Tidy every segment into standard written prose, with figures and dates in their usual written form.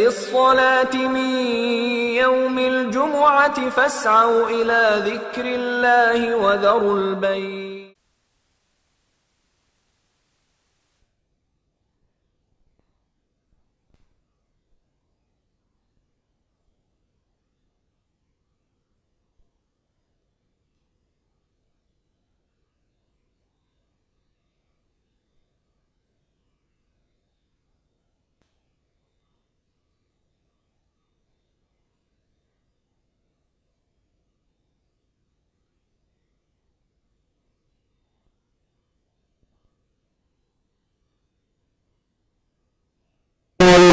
للصلاة من يوم الجمعة فاسعوا إلى ذكر الله وذروا البيع.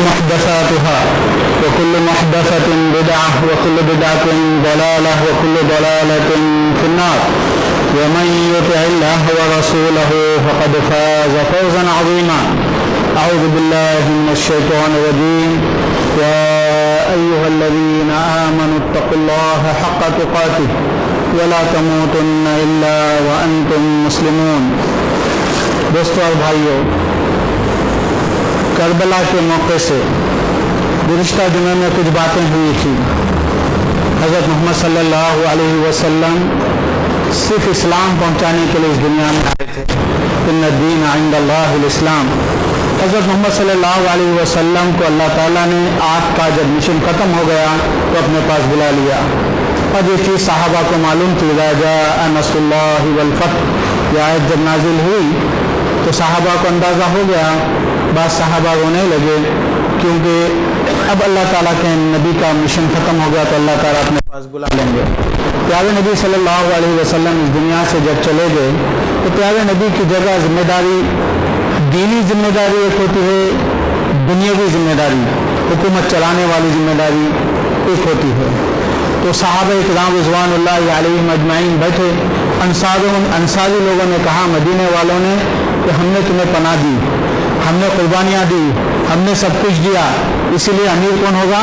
محدثاتها وكل محدثة بدعة وكل بدعة ضلالة وكل ضلالة في النار. ومن يطع الله ورسوله فقد فاز فوزا عظيما. أعوذ بالله من الشيطان الرجيم. يا أيها الذين آمنوا اتقوا الله حق تقاته ولا تموتن إلا وأنتم مسلمون. دوستو اور بھائیو، کربلا کے موقع سے گزشتہ دنوں میں کچھ باتیں ہوئی تھی. حضرت محمد صلی اللہ علیہ وسلم صرف اسلام پہنچانے کے لیے اس دنیا میں آئے تھے. ان الدین عند اللہ الاسلام. حضرت محمد صلی اللہ علیہ وسلم کو اللہ تعالیٰ نے آپ کا جب مشن ختم ہو گیا تو اپنے پاس بلا لیا. اور یہ چیز صحابہ کو معلوم تھی. اذا جاء نصر اللہ والفتح، یہ آیت جب نازل ہوئی تو صحابہ کو اندازہ ہو گیا. بعض صحابہ رونے لگے کیونکہ اب اللہ تعالیٰ کے نبی کا مشن ختم ہو گیا تو اللہ تعالیٰ اپنے پاس بلا لیں گے. پیارے نبی صلی اللہ علیہ وسلم اس دنیا سے جب چلے گئے تو پیارے نبی کی جگہ ذمہ داری، دینی ذمہ داری ایک ہوتی ہے، دنیاوی ذمہ داری، حکومت چلانے والی ذمہ داری ایک ہوتی ہے. تو صحابہ اکرام رضوان اللہ علیہم اجمعین بیٹھے. انصاری لوگوں نے کہا، مدینے والوں نے، کہ ہم نے تمہیں پناہ دی، ہم نے قربانیاں دی، ہم نے سب کچھ دیا، اسی لیے امیر کون ہوگا؟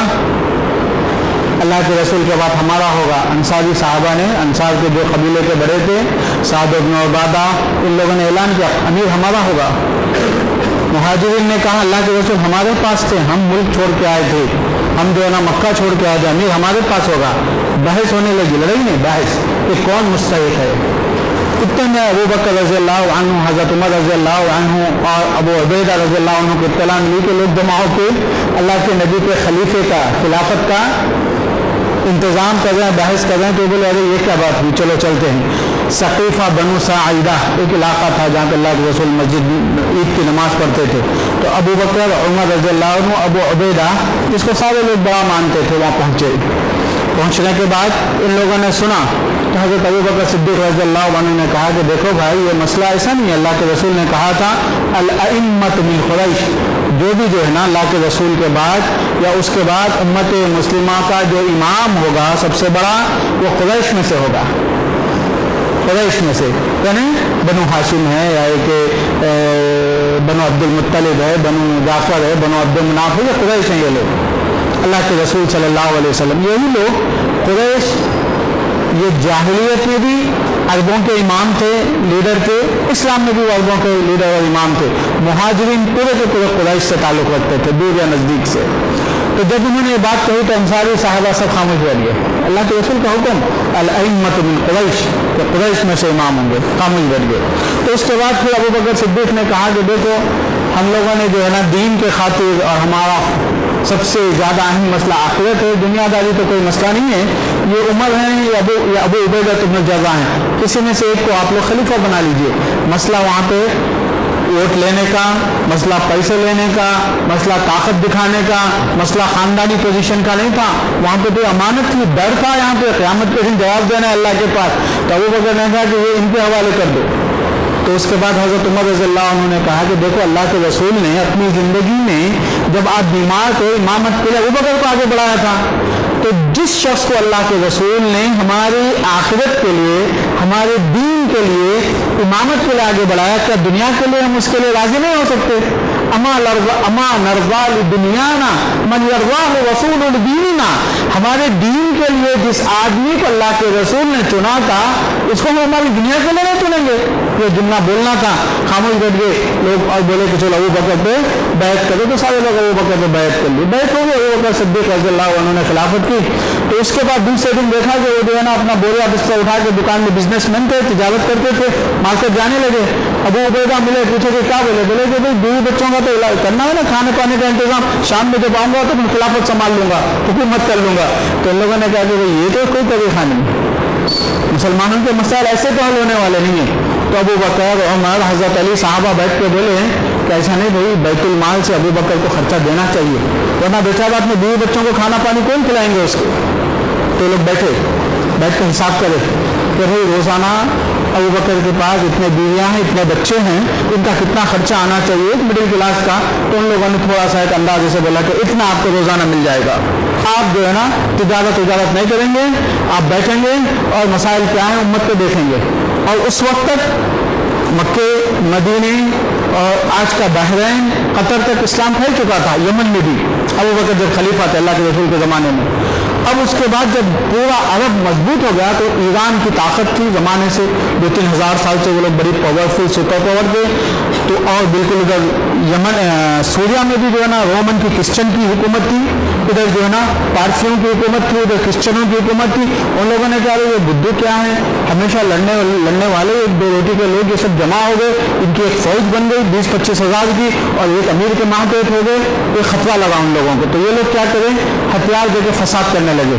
اللہ کے رسول کے بعد ہمارا ہوگا. انصاری صحابہ نے، انصار کے جو قبیلے کے بڑے تھے، سعد بن عبادہ، ان لوگوں نے اعلان کیا امیر ہمارا ہوگا. مہاجرین نے کہا اللہ کے رسول ہمارے پاس تھے، ہم ملک چھوڑ کے آئے تھے، ہم جو ہے نا مکہ چھوڑ کے آئے تھے، امیر ہمارے پاس ہوگا. بحث ہونے لگی، لڑائی نہیں، بحث کہ کون مستحق ہے. اتنے میں ابو بکر رضی اللہ عنہ، حضرت عمر رضی اللہ عنہ اور ابو عبیدہ رضی اللہ عنہ کو اطلاع ملی کہ لوگ جمع ہو کے اللہ کے نبی کے خلیفے کا، خلافت کا انتظام کر رہے ہیں، بحث کر رہے ہیں. تو بولے ارے یہ کیا بات ہوئی، چلو چلتے ہیں. ثقیفہ بنو ساعدہ ایک علاقہ تھا جہاں پہ اللہ کے رسول مسجد عید کی نماز پڑھتے تھے. تو ابو بکر، عمر رضی اللہ عنہ، ابو عبیدہ، جس کو سارے لوگ بڑا مانتے تھے، وہاں پہنچے. پہنچنے کے بعد ان لوگوں نے سنا تو حضرت ابو بکر صدیق رضی اللہ عنہ نے کہا کہ دیکھو بھائی، یہ مسئلہ ایسا نہیں ہے. اللہ کے رسول نے کہا تھا الائمۃ من قریش، جو بھی جو ہے نا اللہ کے رسول کے بعد یا اس کے بعد امت مسلمہ کا جو امام ہوگا سب سے بڑا، وہ قریش میں سے ہوگا. قریش میں سے یعنی بنو ہاشم ہے، یا کہ بنو عبد المطلب ہے، بنو جعفر ہے، بنو عبد مناف ہے، یہ قریش ہیں. یہ لوگ اللہ کے رسول صلی اللہ علیہ وسلم، یہی لوگ قریش یہ جاہلیت میں بھی عربوں کے امام تھے، لیڈر تھے، اسلام میں بھی عربوں کے لیڈر اور امام تھے. مہاجرین پورے کے پورے قریش سے تعلق رکھتے تھے، دور یا نزدیک سے. تو جب انہوں نے یہ بات کہی تو انصاری صحابہ سب خاموش رہ گئے. اللہ کے رسول کا حکم الائمۃ من قریش، کہ قریش میں سے امام ہوں گے، خاموش رہ گئے. تو اس کے بعد پھر ابو بکر صدیق نے کہا کہ دیکھو ہم لوگوں نے جو ہے نا دین کے خاطر، اور ہمارا سب سے زیادہ اہم مسئلہ آخرت ہے، دنیا داری تو کوئی مسئلہ نہیں ہے. یہ عمر ہیں یا ابو عبیدہ بن جرح ہیں، کسی میں سے ایک کو آپ لوگ خلیفہ بنا لیجئے. مسئلہ وہاں پہ ووٹ لینے کا، مسئلہ پیسے لینے کا، مسئلہ طاقت دکھانے کا، مسئلہ خاندانی پوزیشن کا نہیں تھا. وہاں پہ تو امانت کی ڈر تھا. یہاں پہ قیامت کے دن جواب دینا ہے اللہ کے پاس. تو ابو بکر نے کہا کہ یہ ان کے حوالے کر دو. تو اس کے بعد حضرت عمر رضی اللہ عنہ نے کہا کہ دیکھو اللہ کے رسول نے اپنی زندگی میں جب آپ بیمار تھے امامت کے لیے ابو بکر کو آگے بڑھایا تھا. تو جس شخص کو اللہ کے رسول نے ہماری آخرت کے لیے، ہمارے دین کے لیے، امامت کے لیے آگے بڑھایا، کیا دنیا کے لیے ہم اس کے لیے راضی نہیں ہو سکتے؟ اما نرضا لدنیانا من یرضاہ رسول دیننا. ہمارے دین کے لیے جس آدمی کو اللہ کے رسول نے چنا تھا، اس کو ہم ہماری دنیا کے لیے نہیں چنیں گے؟ ये जुम्मा बोलना था, खामोश बैठ गए लोग और बोले कि चलो अबू बकर पे बैत करो, तो सारे लोग अबू बकर पे बैत कर ली, बैत हो गए। अबू बकर सिद्दीक रज़ियल्लाहु अन्हु ने खिलाफत की। तो उसके बाद दूसरे दिन देखा कि वो जो है ना अपना बोरिया बिस्तर उठा के, दुकान में बिजनेसमैन थे, तिजारत करते थे, मार्केट जाने लगे। अबू उबैदा मिले, पूछे कि क्या बोले? बोले कि भाई बीवी बच्चों का तो इलाज करना है ना, खाने पाने का इंतजाम, शाम में जब आऊँगा तो मैं खिलाफत संभाल लूँगा, हुकूमत कर लूँगा। तो इन लोगों ने कहा कि भाई ये तो कोई तरीक़ा नहीं, मुसलमानों के मसाइल ऐसे तो हल होने वाले नहीं हैं। तो अबू बकर, उमर, हज़रत अली साहबा बैठ के बोले कि ऐसा नहीं भाई, बैतुल माल से अबू बकर को खर्चा देना चाहिए, वरना बेचारा अपने बीवी बच्चों को खाना पानी कौन खिलाएंगे उसको। तो लोग बैठ कर हिसाब करे कि भाई रोज़ाना अबू बकर के पास इतने बीवियाँ हैं, इतने बच्चे हैं, इनका कितना खर्चा आना चाहिए एक मिडिल क्लास का। तो उन लोगों ने थोड़ा सा एक अंदाजे से बोला कि इतना आपको रोज़ाना मिल जाएगा, आप जो है ना तिजारत नहीं करेंगे, आप बैठेंगे और मसाइल क्या हैं उम्मत को देखेंगे। और उस वक्त तक मक्के, मदीने और आज का बहरैन, कतर तक इस्लाम फैल चुका था, यमन में भी अबू बकर जब खलीफा थे अल्लाह के रसूल के ज़माने में। अब उसके बाद जब पूरा अरब मजबूत हो गया तो ईरान की ताकत थी ज़माने से, 2-3 हज़ार साल से वो लोग बड़ी पावरफुल सुपर पावर थे। तो और बिल्कुल इधर यमन, सूरिया में भी जो है ना रोमन की, क्रिश्चन की हुकूमत थी, इधर जो है ना पारसियों की हुकूमत थी, उधर क्रिश्चनों की हुकूमत थी। उन लोगों ने कहा ये बुद्धू क्या है, हमेशा लड़ने वाले एक दो रोटी के लोग ये सब जमा हो गए, इनकी एक फौज बन गई 20-25 हज़ार की, और एक अमीर के मातहत हो गए। एक खतरा लगा उन लोगों को, तो ये लोग क्या करें, हथियार देकर फसाद करने लगे।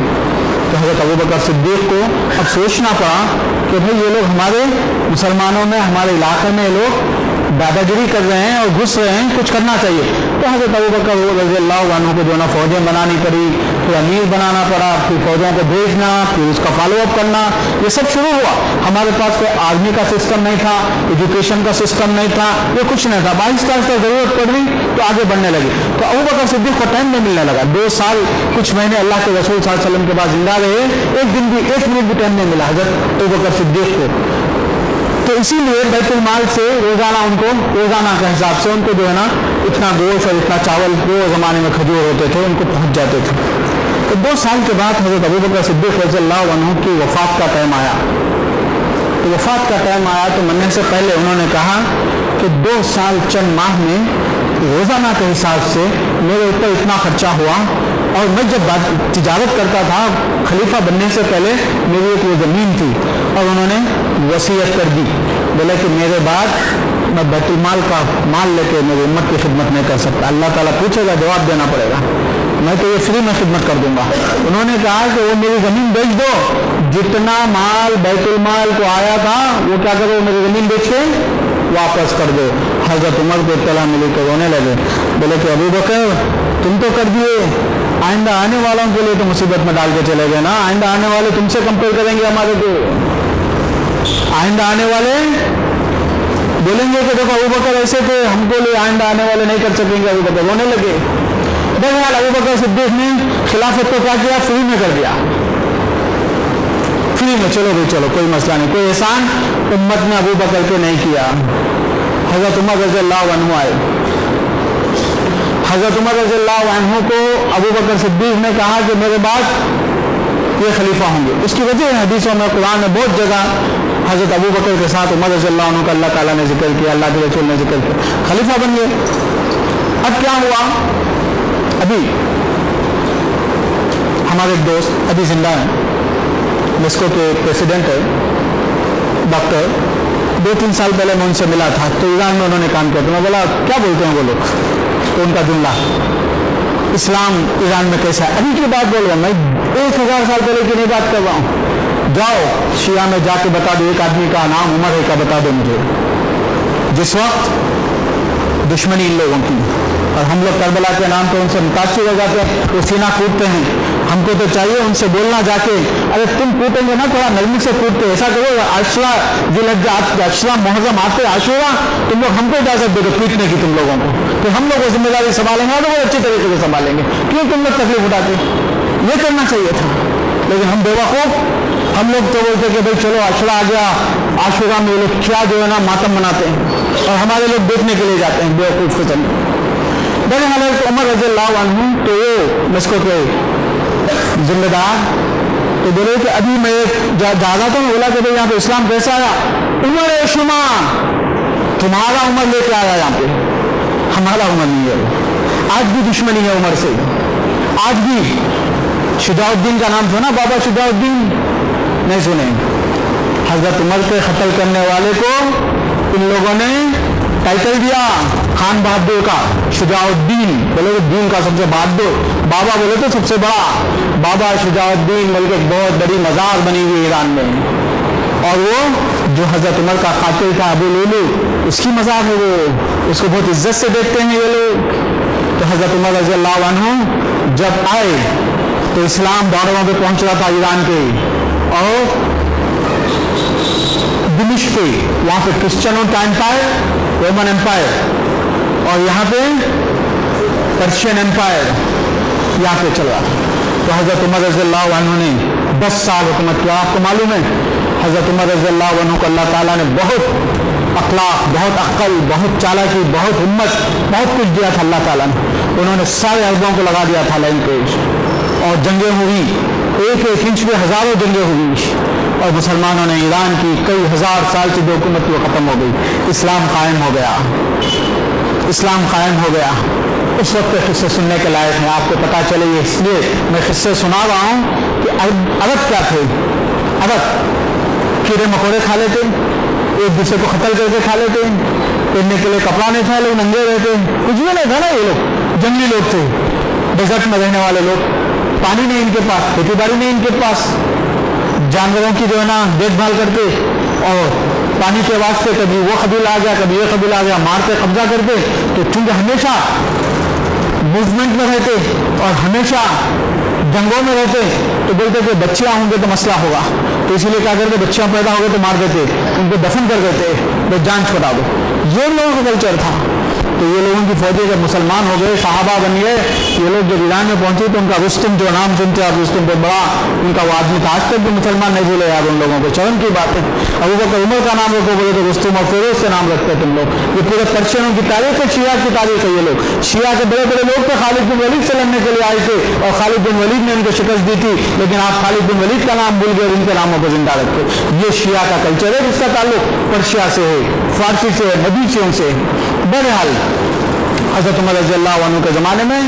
तो हज़रत अबू बकर सिद्दीक को अब सोचना पड़ा कि भाई ये लोग हमारे मुसलमानों में, हमारे इलाके में ये लोग दादागिरी कर रहे हैं और घुस रहे हैं, कुछ करना चाहिए। तो हज़रत अबू बकर रज़ियल्लाहु अन्हु को जो ना फौजें बनानी पड़ी, फिर अमीर बनाना पड़ा, फिर फौजों को भेजना, फिर उसका फॉलोअप करना, ये सब शुरू हुआ। हमारे पास कोई आर्मी का सिस्टम नहीं था, एजुकेशन का सिस्टम नहीं था, ये कुछ नहीं था। आहिस्ता आहिस्ता ज़रूरत पड़ रही तो आगे बढ़ने लगी। तो अबू बकर सिद्दीक को टाइम नहीं मिलने लगा, 2 साल कुछ महीने अल्लाह के रसूल सल्लल्लाहु अलैहि वसल्लम के बाद जिंदा रहे, एक दिन भी 1 मिनट भी टाइम नहीं मिला हज़रत अबू बकर सिद्दीक को। तो इसीलिए बैतुल माल से रोज़ाना के हिसाब से उनको जो है ना इतना गोश्त और इतना चावल, वो ज़माने में खजूर होते थे, उनको पहुँच जाते थे। तो 2 साल के बाद हज़रत अबू बकर सिद्दीक़ रज़ियल्लाहु अन्हु की वफ़ात का टाइम आया। तो वफ़ात का टाइम आया तो मरने से पहले उन्होंने कहा कि 2 साल चंद माह में रोज़ाना के हिसाब से मेरे ऊपर इतना खर्चा हुआ, और मैं जब तिजारत करता था खलीफा बनने से पहले मेरी एक वो ज़मीन थी, और उन्होंने वसीयत कर दी, बोला कि मेरे बाद मैं बैतुल माल का माल लेके मेरी उम्मत की खिदमत नहीं कर सकता, अल्लाह ताला पूछेगा, जवाब देना पड़ेगा, मैं तो ये फ्री में खिदमत कर दूंगा। उन्होंने कहा कि वो मेरी ज़मीन बेच दो, जितना माल बैतुल माल को आया था वो क्या करो, मेरी ज़मीन बेच के वापस कर दो। हज़रत उमर को इत्तला मिली तो रोने लगे, बोले कि अबू बकर तुम तो कर दिए, आइंदा आने वालों के लिए तो मुसीबत में डाल के चले गए ना, आइंदा आने वाले तुमसे कंपेयर करेंगे हमारे को, आइंदा आने वाले बोलेंगे कि देखो अबू बकर ऐसे थे, हमको ले आइंदा आने वाले नहीं कर सकेंगे। अबू बकर रोने लगे। बहरहाल अबू बकर सिद्दीक़ ने खिलाफत को क्या किया, फ्री में कर दिया, फ्री में, चलो भाई चलो कोई मसला नहीं, कोई एहसान उम्मत ने अबू बकर पे नहीं किया। हज़रत उमर रज़ियल्लाहु अन्हु आए, हज़रत उमर रज़ियल्लाहु अन्हु को अबू बकर सिद्दीक़ ने कहा कि मेरे बाद ये खलीफा होंगे। उसकी वजह है हदीसों में, कुरान में बहुत जगह हज़रत अबू बकर के साथ उमर रज़ियल्लाहु अन्हु का अल्लाह ताला ने जिक्र किया, अल्लाह के रसूल ने जिक्र किया, खलीफा बन गए। अब क्या हुआ, अभी हमारे एक दोस्त अभी जिंदा हैं, मेस्को के प्रेसिडेंट है डॉक्टर, 2-3 साल पहले मैं उनसे मिला था, तो ईरान में उन्होंने काम किया। तो मैं बोला क्या बोलते हैं वो लोग, तो उनका जुमला इस्लाम ईरान में कैसा है, अभी की बात बोल रहा हूँ मैं, 1000 साल पहले की नहीं बात कर रहा हूँ। जाओ शिया में जाके बता दो, एक आदमी का नाम उमर है, का बता दो मुझे, जिस वक्त दुश्मनी इन लोगों की, और हम लोग करबला के नाम पे उनसे मुतासिर हो जाते हैं, वो सीना कूटते हैं। हमको तो चाहिए उनसे बोलना जाके, अरे तुम कूटेंगे ना थोड़ा नरमी से कूटते, ऐसा करो अशरा जिलहज्जा, अशरा मुहर्रम आते आशूरा, तुम लोग हमको इजाजत दे दो पीटने की तुम लोगों को, तो हम लोग वो जिम्मेदारी संभालेंगे और वो अच्छी तरीके से संभालेंगे। क्यों तुम लोग तकलीफ उठाते, ये करना चाहिए था। लेकिन हम बेवकूफ़, हम लोग तो बोलते कि भाई चलो अशरा आ गया, आशूरा में ये लोग क्या जो है ना मातम मनाते हैं, और हमारे लोग देखने के लिए जाते हैं बेवकूफ़ के चलते। बहरहाल उमर रज़ियल्लाहु अन्हु तो वो मेस्को के जिम्मेदार, तो बोले कि अभी मैं जा रहा था, बोला कि भाई यहाँ पे इस्लाम कैसा आया, उमर शुमा तुम्हारा उमर लेके आया यहाँ पे, हमारा उमर नहीं है। आज भी दुश्मनी है उमर से, आज भी। शुजाउद्दीन का नाम सुना, बाबा शुजाउद्दीन? नहीं सुने। हजरत उमर के कत्ल करने वाले को इन लोगों ने टाइटल दिया खान बहादुर का, शुजाउद्दीन बोले तो दीन का सबसे बहादुर, बाबा बोले तो सबसे बड़ा। बाबा शुजाउद्दीन बोल के एक बहुत बड़ी मजार बनी हुई ईरान में, और वो जो हजरत उमर का कातिल था अबू लुलू, उसकी मजार है वो, उसको बहुत इज्जत से देखते हैं ये लोग। तो हजरत उमर रज़ी अल्लाह अन्हु जब आए तो इस्लाम दौड़ों पे पहुंच रहा था ईरान के, और दिमिश्क पे वहां पे क्रिश्चियनों का एम्पायर, रोमन एम्पायर, और यहाँ पे पर्शियन एम्पायर यहाँ पे चल रहा। तो हजरत उमर रज़ी अल्लाह अन्हु ने 10 साल हुकूमत किया। आपको मालूम है हजरत उमर रज़ी अल्लाह अन्हु को अल्लाह ताला ने बहुत अखलाक, बहुत अक्ल, बहुत चालाकी, बहुत हिम्मत, बहुत कुछ दिया था अल्लाह ताला ने। उन्होंने सारे अरबों को लगा दिया था लाइन पे, और जंगें हुई, एक एक इंच में हजारों जंगें हुई, और मुसलमानों ने ईरान की कई हजार साल की जो हुकूमत थी वो खत्म हो गई, इस्लाम कायम हो गया, इस्लाम कायम हो गया। उस वक्त के किस्से सुनने के लायक हैं, आपको पता चले, इसलिए मैं किस्से सुना रहा हूँ कि अरब क्या थे। अरब कीड़े मकोड़े खा लेते, एक दूसरे को कत्ल करके खा लेते, पहनने के लिए कपड़ा नहीं था, लोग नंगे रहते, कुछ भी नहीं था ना। ये लोग जंगली लोग थे, डेजर्ट में रहने वाले लोग, पानी नहीं इनके पास, खेती बाड़ी नहीं इनके पास, जानवरों की जो है ना देखभाल करते, और पानी के वास्ते कभी वो कबीला आ गया, कभी ये कबीला आ गया, मारते कब्जा करते। तो चूंकि हमेशा मूवमेंट में रहते और हमेशा जंगों में रहते, तो बोलते थे बच्चियां होंगे तो मसला होगा, तो इसीलिए क्या करते, बच्चियां पैदा हो गए तो मार देते, उनको दफन कर देते, बस जान छुड़ा दो। ये लोगों का कल्चर था। तो ये लोगों की फौजी जब मुसलमान हो गए, सहाबा बन गए, ये लोग जब ईरान में पहुंचे तो उनका रुस्तुम, जो नाम सुनते आप, रुस्तुम बहुत बड़ा उनका वो आदमी था, आज तक भी मुसलमान नहीं भूले यार उन लोगों को, शर्म की बात है। अबू बकर उमर का नाम रखो बोले तो रुस्तुम और फिरोज से नाम रखते तुम लोग। ये पूरे पर्शियनों की तारीख है, शिया की तारीख है। ये लोग शिया के बड़े बड़े लोग थे, खालिद बिन वलीद से लड़ने के लिए आए थे, और खालिद बिन वलीद ने उनको शिकस्त दी थी, लेकिन आप खालिद बिन वलीद का नाम भूल गए और इनके नामों को जिंदा रखे। ये शिया का कल्चर है, जिसका ताल्लुक पर्शिया से है, फारसी से है, मजूसियों से। बहरहाल हज़रत उमर रज़ी अल्लाह अन्हु के ज़माने में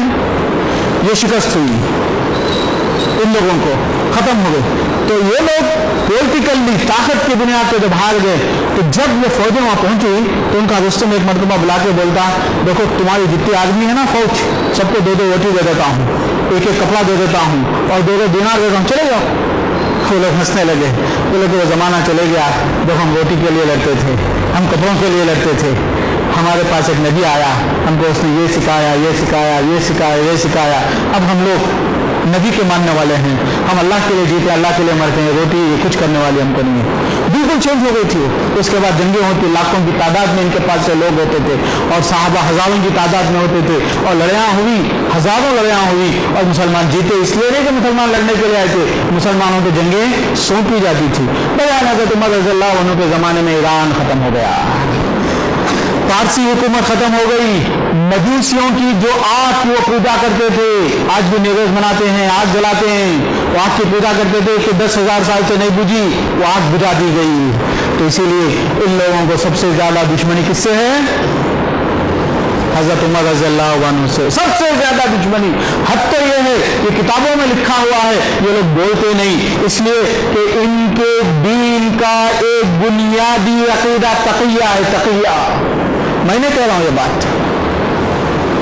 ये शिकस्त हुई, इन लोगों को ख़त्म हो गए। तो ये लोग पॉलिटिकली ताकत की बुनियाद पर जब हार गए, तो जब ये फौजें वहाँ पहुँची तो उनका रुस्तम एक मरतबा बुला के बोलता, देखो तुम्हारी जितनी आदमी है ना फौज, सबको 2-2 रोटी दे देता हूँ, एक एक कपड़ा दे देता हूँ, और 2-2 दिनार दे देता हूँ, चले जाओ। वो लोग हंसने लगे, बोले कि वो ज़माना चले गया जब हम रोटी के लिए लड़ते थे, हम कपड़ों के लिए लड़ते थे। हमारे पास एक नबी आया, हमको उसने ये सिखाया, ये सिखाया, ये सिखाया, ये सिखाया। अब हम लोग नबी के मानने वाले हैं, हम अल्लाह के लिए जीते, अल्लाह के लिए मरते हैं, रोटी ये कुछ करने वाली हमको नहीं है। बिल्कुल चेंज हो गई थी। उसके बाद जंगें होती, लाखों की तादाद में इनके पास से लोग होते थे, और साहबा हजारों की तादाद में होते थे, और लड़ाइयाँ हुई, हजारों लड़ाइयाँ हुई, और मुसलमान जीते। इसलिए नहीं कि मुसलमान लड़ने के लिए आए थे, मुसलमानों को जंगें सौंपी जाती थी। बयान हज़रत उमर रज़ी अल्लाह अन्हु के ज़माने में ईरान ख़त्म हो गया, फारसी हुकूमत खत्म हो गई। मजूसियों की जो आग की वो पूजा करते थे, आज भी निरोज मनाते हैं, आग जलाते हैं, वो आग की पूजा करते थे कि 10,000 साल से नहीं बुझी, वो आग बुझा दी गई। तो इसीलिए इन लोगों को सबसे ज्यादा दुश्मनी किससे है? हजरत उमर रज़ी अल्लाह अन्हु से सबसे ज्यादा दुश्मनी। हद तो ये है, ये किताबों में लिखा हुआ है, ये लोग बोलते नहीं, इसलिए कि इनके दीन का एक बुनियादी अकीदा तक़िया है, तक़िया। मैं नहीं कह रहा हूं ये बात,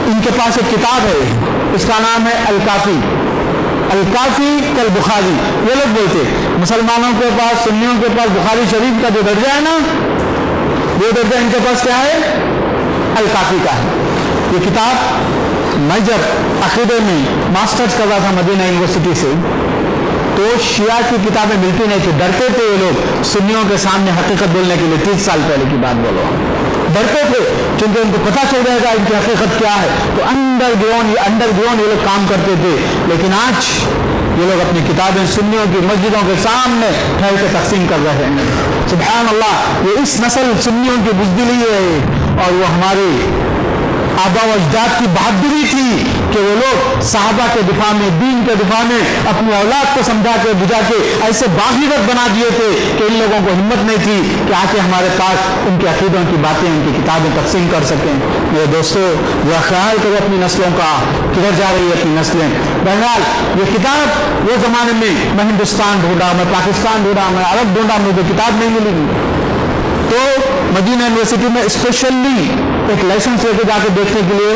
इनके पास एक किताब है, इसका नाम है अल-काफ़ी, अल-काफ़ी कल बुखारी। ये लोग बोलते मुसलमानों के पास, सुन्नियों के पास बुखारी शरीफ का जो दर्जा है ना, वो दर्जा इनके पास क्या है? अल-काफ़ी का है। ये किताब मैं जब अक़ीदे में मास्टर्स कर रहा था मदीना यूनिवर्सिटी से, तो शिया की किताबें मिलती नहीं थी, डरते थे ये लोग सुन्नियों के सामने हकीकत बोलने के लिए। 30 साल पहले की बात बोलो, डरते थे, क्योंकि उनको पता चल जाएगा इनकी हकीकत क्या है। तो अंडरग्राउंड ये लोग काम करते थे। लेकिन आज ये लोग अपनी किताबें सुन्नियों की मस्जिदों के सामने ठहर के तकसीम कर रहे हैं। सुभान अल्लाह, ये इस नस्ल सुन्नियों की बुज़दिली है, और वो हमारी आबा व अजदाद की बहादुरी थी कि वो लोग साहबा के दिफा में, दीन के दिफा में अपनी औलाद को समझा के बुझा के ऐसे बागीरत बना दिए थे कि इन लोगों को हिम्मत नहीं थी कि आके हमारे पास उनके अकीदों की बातें, उनकी किताबें तकसीम कर सकें। मेरे दोस्तों, जो ख्याल करो अपनी नस्लों का, किधर जा रही है अपनी नस्लें। बहरहाल ये किताब वो ज़माने में मैं हिंदुस्तान ढूंढा, मैं पाकिस्तान ढूंढा, मैं अरब ढूंढा, मुझे किताब नहीं मिली। तो मदीना यूनिवर्सिटी में स्पेशली एक लाइसेंस लेके जाके देखने के लिए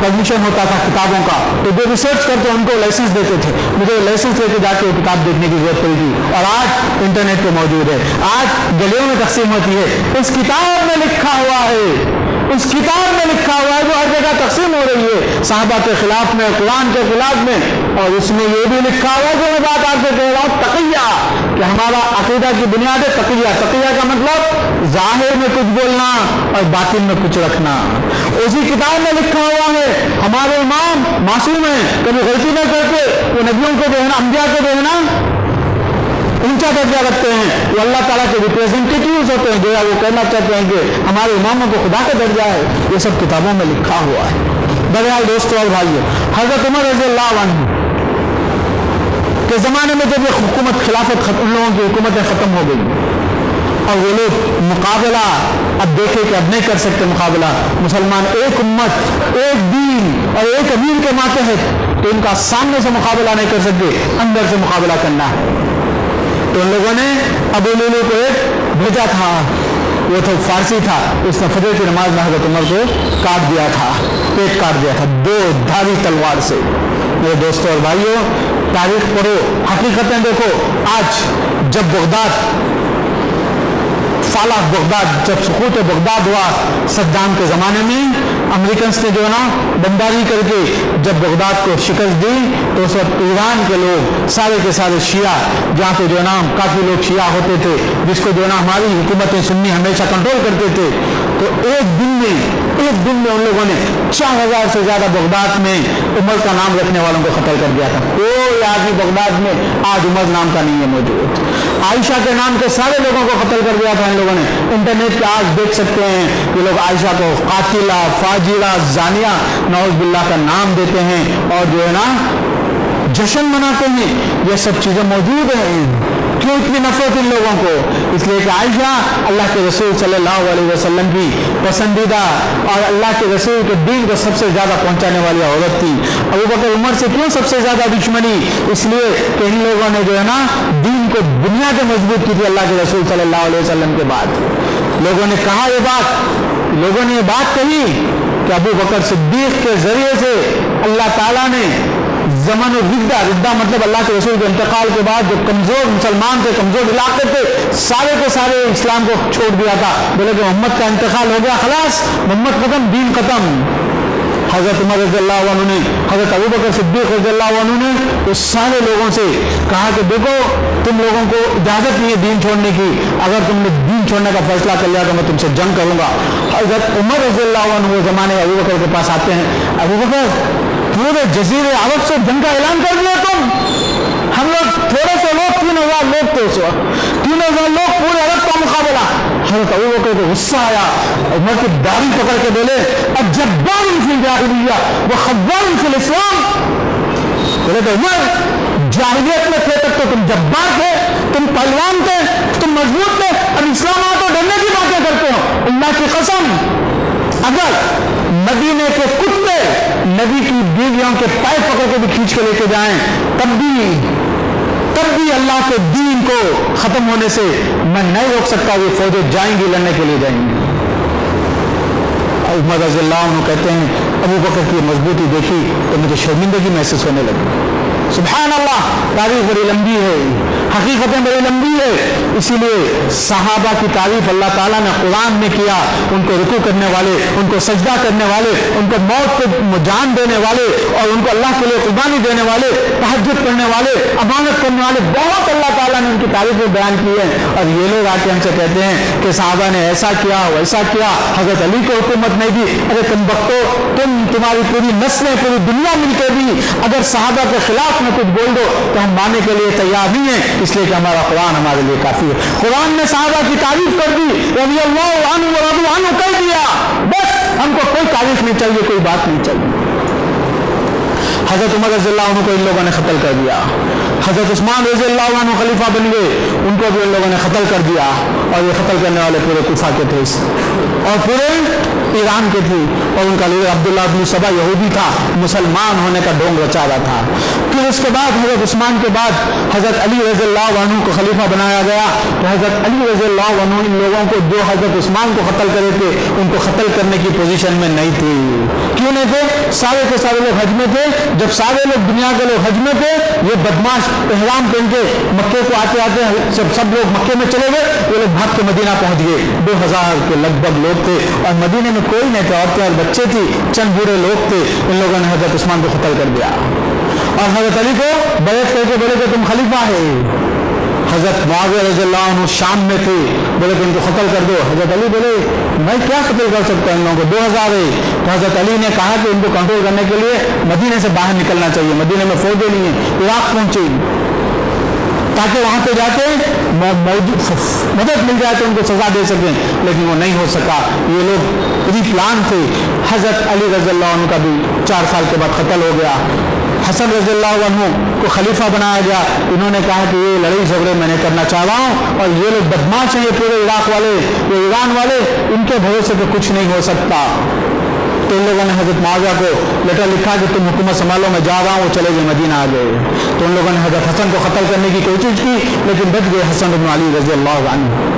परमिशन होता था किताबों का, तो जो रिसर्च करते उनको लाइसेंस देते थे। मुझे लाइसेंस लेके जाके वो किताब देखने की जरूरत पड़ी थी, और आज इंटरनेट पे मौजूद है, आज गलियों में तकसीम होती है। उस किताब में लिखा हुआ है, उस किताब में लिखा हुआ है जो हर जगह तकसीम हो रही है, साहबा के खिलाफ में, कुरान के खिलाफ में, और उसमें ये भी लिखा हुआ है जो मैं बात आपसे कह रहा हूँ, तक़िया, कि हमारा अकीदा की बुनियाद है तक़िया। तक़िया का मतलब जाहिर में कुछ बोलना और बातिन में कुछ रखना। उसी किताब में लिखा हुआ है हमारे इमाम मासूम हैं, कभी गलती न करके, वो नबियों को जो है ना, अंबिया को जो है ना ऊंचा दर्जा रखते हैं, वो अल्लाह ताला के रिप्रेजेंटेटिव्स होते हैं, जो वो कहना चाहते हैं कि हमारे इमामों को खुदा का दर्जा है। ये सब किताबों में लिखा हुआ है। बहरहाल दोस्तों और भाइयों, हज़रत उमर रज़ियल्लाहु अन्हु के ज़माने में जब ये हुकूमत, खिलाफत, उन लोगों की हुकूमतें ख़त्म हो गई और वो लोग मुकाबला अब देखे कि अब नहीं कर सकते मुकाबला, मुसलमान एक उम्मत, एक दीन और एक अमीर के मातहत, तो इनका सामने से मुकाबला नहीं कर सकते, अंदर से मुकाबला करना है। तो उन लोगों ने अबू लुलू को एक भेजा था, वो तो फारसी था, उसने फजर की नमाज में हज़रत उमर को काट दिया था, पेट काट दिया था 2 धारी तलवार से। मेरे दोस्तों और भाइयों, तारीख पढ़ो, हकीकतें देखो। आज जब बगदाद, फालाह बगदाद, जब सुकूत बगदाद हुआ सद्दाम के ज़माने में, अमेरिकन ने जो है ना बमबारी करके जब बगदाद को शिकस्त दी, तो उस वक्त ईरान के लोग सारे के सारे शिया, जहाँ पे जो है ना काफ़ी लोग शिया होते थे, जिसको जो है ना हमारी हुकूमतें सुन्नी हमेशा कंट्रोल करते थे, तो एक दिन में उन लोगों ने 4000 से ज़्यादा बगदाद में उमर का नाम रखने वालों को कत्ल कर दिया था। कोई आदमी बगदाद में आज उमर नाम का नहीं है मौजूद। आयशा के नाम के सारे लोगों को कत्ल कर दिया था इन लोगों ने। इंटरनेट पे आज देख सकते हैं ये लोग आयशा को कातिला, फाजिला, जानिया, नौज़ बिल्लाह का नाम देते हैं और जो है ना जश्न मनाते हैं। ये सब चीज़ें मौजूद हैं। क्यों इतनी नफरत इन लोगों को? इसलिए कि आयशा अल्लाह के रसूल सल्लल्लाहु अलैहि वसल्लम की पसंदीदा और अल्लाह के रसूल के दीन को सबसे ज़्यादा पहुंचाने वाली औरत थी। अबू बकर उमर से क्यों सबसे ज़्यादा दुश्मनी? इसलिए कि इन लोगों ने जो है ना दीन को बुनियादें मजबूत की थी अल्लाह के रसूल सल्लल्लाहु अलैहि वसल्लम के बाद। लोगों ने कहा लोगों ने ये बात कही कि अबू बकर सिद्दीक के जरिए से अल्लाह ताला ने ज़मान रिद्दा मतलब अल्लाह के रसूल के इंतकाल के बाद जो कमज़ोर मुसलमान थे, कमज़ोर इलाके थे, सारे के सारे इस्लाम को छोड़ दिया था। बोले कि मोहम्मद का इंतकाल हो गया, खलास, मोहम्मद खत्म, दीन खत्म। हज़रत उमर रज़ियल्लाहु अन्हु ने, हज़रत अबू बकर सिद्दीक़ रज़ियल्लाहु अन्हु ने उस सारे लोगों से कहा कि देखो तुम लोगों को इजाज़त नहीं है दीन छोड़ने की, अगर तुमने दीन छोड़ने का फैसला कर लिया तो मैं तुमसे जंग करूँगा। हज़रत उमर रज़ियल्लाहु अन्हु वो ज़माने अबू बकर के पास आते हैं, अबू बकर पूरे जजीरे अरब से जंग का ऐलान कर दिया तुम, हम लोग थोड़े से लोग 3000 लोग थे उस वक्त, 3000 लोग पूरे अरब का मुकाबला। हज़रत अबू बकर को गुस्सा आया, उमर की दाढ़ी पकड़ के बोले अजब्बारुन फिल जाहिलिय्या व खव्वारुन फिल इस्लाम। बोले तो उमर जाहिलियत में थे तब तो तुम जब्बार थे, तुम पहलवान थे, तुम मजबूत थे, अब इस्लाम आ तो डरने की बातें करते हो। अल्लाह की कसम, अगर मदीने के कुत्ते नबी की बीवियों के पैर पकड़ के भी खींच के लेके जाएं, तब भी अल्लाह के दीन को खत्म होने से मैं नहीं रोक सकता। वो फौजें जाएंगी, लड़ने के लिए जाएंगी। उमर रज़ियल्लाहु अन्हु कहते हैं अबू बकर की मजबूती देखी तो मुझे शर्मिंदगी महसूस होने लगी। सुभान अल्लाह, तारीफ बड़ी लंबी है, हकीकतें बड़ी लंबी है। इसीलिए सहाबा की तारीफ अल्लाह ताला ने कुरान में किया, उनको रुकू करने वाले, उनको सजदा करने वाले, उनको मौत को जान देने वाले और उनको अल्लाह के लिए कुर्बानी देने वाले, तहज्जुद करने वाले, अमानत करने वाले, बहुत अल्लाह ताला ने उनकी तारीफ में बयान की है। और ये लोग आके हमसे कहते हैं कि सहाबा ने ऐसा किया वैसा किया, हज़रत अली को हुकूमत नहीं दी। अरे तुम बख्तो, तुम्हारी पूरी नस्लें, पूरी दुनिया मिलकर भी अगर सहाबा के खिलाफ में कुछ बोल दो तो हम मानने के लिए तैयार नहीं है, इसलिए कि हमारा कुरान हमारे लिए काफी है। कुरान ने सहाबा की तारीफ कर दी, रज़ियल्लाहु अन्हु व रज़ू अन्हु कह दिया, बस हमको कोई तारीफ नहीं चाहिए, कोई बात नहीं चाहिए। हज़रत उमर रज़ी अल्लाह अन्हु को इन लोगों ने क़त्ल कर दिया। हज़रत उस्मान रज़ी अल्लाह अन्हु खलीफा बन गए, उनको भी इन लोगों ने क़त्ल कर दिया। और ये क़त्ल करने वाले पूरे कुफा के थे और पूरे ईरान के थे। और उनका लीडर अब्दुल्लाह बिन सबा यहूदी था, मुसलमान होने का ढोंग रचा रहा था। फिर उसके बाद हज़रत उस्मान के बाद हज़रत अली रज़ी अल्लाह अन्हु को खलीफा बनाया गया। तो हज़रत अली रज़ी अल्लाह अन्हु इन लोगों को जो हज़रत उस्मान को क़त्ल करे थे, उनको क़त्ल करने की पोजीशन में नहीं थे। क्यों नहीं थे? सारे के सारे लोग हज में थे। जब सारे लोग दुनिया के लोग हज में थे, ये बदमाश इहराम पहन के मक्के को आते आते सब लोग मक्के में चले गए, ये लोग भाग के मदीना पहुंच गए। 2000 के लगभग लोग थे और मदीने में कोई नहीं थे, औरतें और बच्चे थी, चंद बूढ़े लोग थे। इन लोगों ने हज़रत उस्मान को क़त्ल कर दिया और हज़रत अली को बैत करके बोले कि तुम खलीफा है। हज़रत मुआविया रज़ी अल्लाह अन्हु शाम में थे, बोले कि इनको क़त्ल कर दो। हज़रत अली बोले मैं क्या क़त्ल कर सकता हूँ, इन लोगों को 2000 है। तो हज़रत अली ने कहा कि इनको कंट्रोल करने के लिए मदीने से बाहर निकलना चाहिए। मदीने में फौजें नहीं है, इराक पहुंचे ताकि वहां पे जाके मदद मिल जाए तो उनको सजा दे सकें, लेकिन वो नहीं हो सका। ये लोग प्री प्लान थे। हज़रत अली रज़ी अल्लाह अन्हु का भी 4 साल के बाद कत्ल हो गया। हसन रज़ी अल्लाह अन्हु को खलीफा बनाया गया। इन्होंने कहा कि ये लड़ाई झगड़े मैं नहीं करना चाह रहा हूँ और ये लोग बदमाश हैं, ये पूरे इराक वाले, ये ईरान वाले, इनके भरोसे पे कुछ नहीं हो सकता। तो इन लोगों ने हज़रत मुआविया को लेटर लिखा कि तुम हुकूमत संभालो, मैं जा रहा हूँ। चले गए, मदीना आ गए। तो उन लोगों ने हज़रत हसन को कत्ल करने की कोशिश की, लेकिन बच गए हसन इब्न अली रज़ी अल्लाह अन्हु।